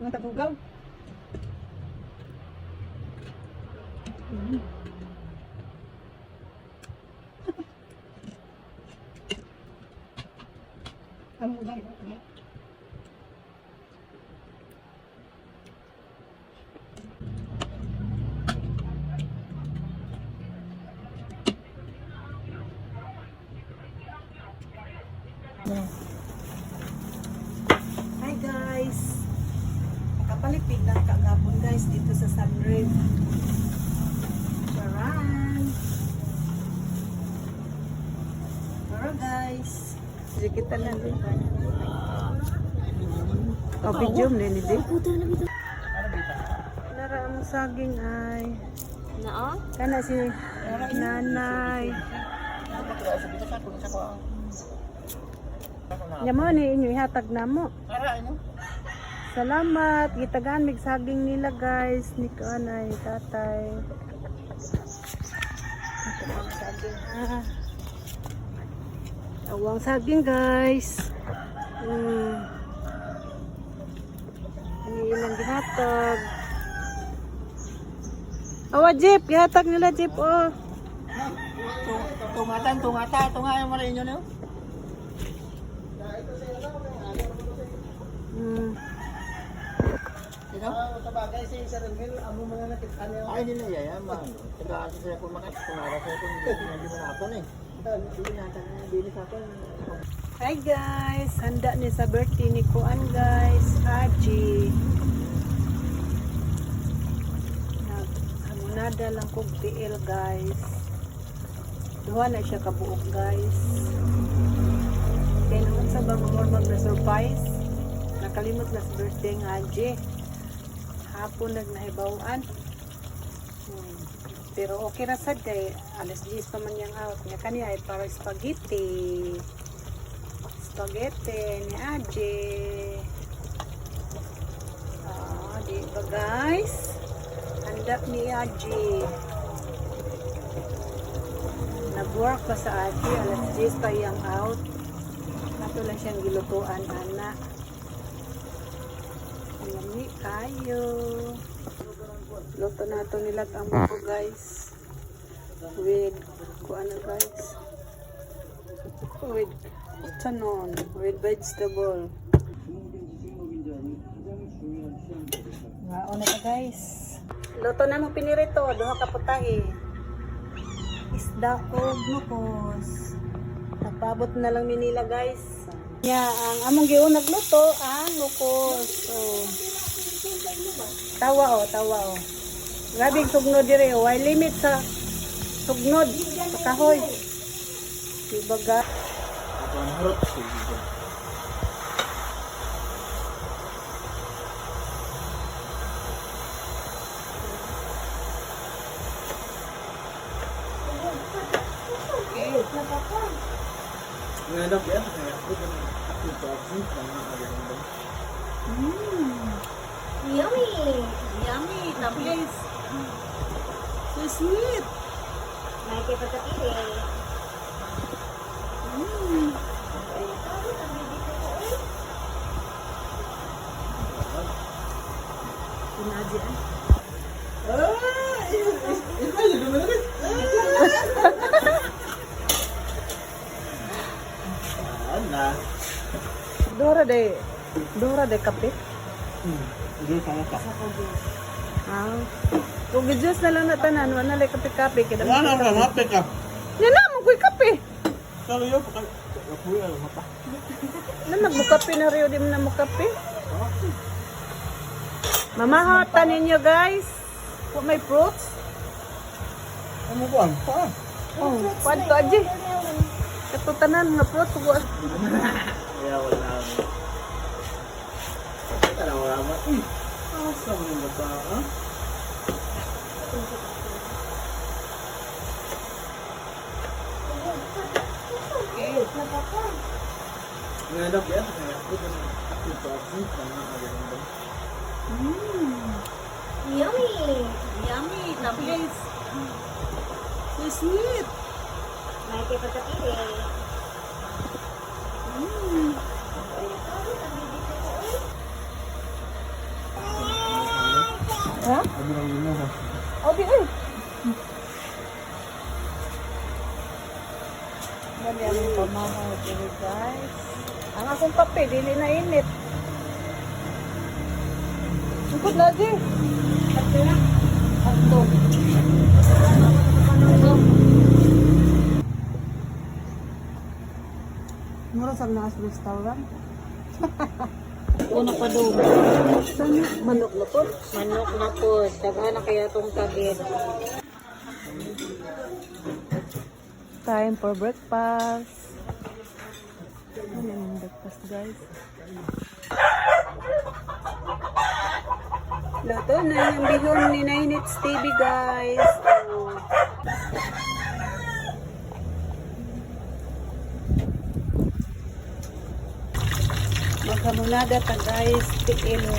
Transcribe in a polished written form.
Mga tabugaw. Ang uday. Hi guys. Nakapalipig na kagapon guys dito sa Sunrib. Charan. Tara guys. Sige kita na din. Oh, video mo din din. Nara ang saging ay. Naa? Kana si nanay. Yamo ni inyo ihatag namo. Salamat, gitagan mig saging nila guys, ni kanay tatay. Ito ang saging ha. Awang saging guys. Ano yun ang gihatag? Awa jeep, gihatag nila jeep oh. Tungata yung mara inyo niyo. Ikaw? Tabagay si Sir Emil, amo mga nakita niyo. Ay, nila yaya, man. Taga sa saya ko makat, kumara sa ko hindi mo napon eh. Hindi natin bili sa akin. Hi guys, handa ni sa birthday ni Kuan guys, Aji. Hamunada lang kog tiil guys. Duha na siya kabuok guys. Kaya naman sa bang mag na surprise, nakalimot na sa birthday ng Aji. Hapon nagnahibawan. Pero okay na sad kay alas 10 pa man yang out. Nga kaniya ay para spaghetti. Spaghetti ni Aji. Di ba guys? Handa ni Aji. Nag-work pa sa Aji. Alas 10 pa yang out. Nato lang siyang gilutuan, anak. Yummy kayo. Luto na ito nilag ang buko guys. With, ano guys? With, tanon. With vegetable. Ngaon na ito guys. Luto na mo pinirito. Duha ka putahe. Isda o glukos. Nagpabot na lang nila guys. Ang among giun nagluto ang glukos. So, tawa o. Grabing tugnod dire o. Why limit sa tugnod sa kahoy. Dibaga. Ito ang harap. Ngadap ya, aku Yummy! Yummy! Tapos, So sweet. may kipagkatili. Pinaji ah. Dora de kape. Hindi kaya ka. Ah. Kung juice na lang na tanan, wala na kape-kape. Wala na mape ka. Yan na, magkuy kape. Kalau yo pakai aku ya apa? Na magmukape na rin, di mo na mukape. Mamahatan ninyo guys. Kung may fruits. Kamu kuan? Pa. Oh, pad to aji. Katutanan mga fruits. Ya wala. Kita wala ma. Asa mo yung bata, ha? Ngadap ya, aku ito ako maganda. Yummy! Yummy! Tapos, So sweet. may kipagkatili. Ang akong kape, dili na init. Sukod na, Jer. Ato. Mura sa nas restaurant. Una pa doon. Sana manok na po. Manok na po. Daghan na kaya itong kabit. Time for breakfast. Ano yung breakfast, guys? Luto na yung bihon ni Nainits TV, guys. Oh. Magkamunaga ta, guys. Tikilo.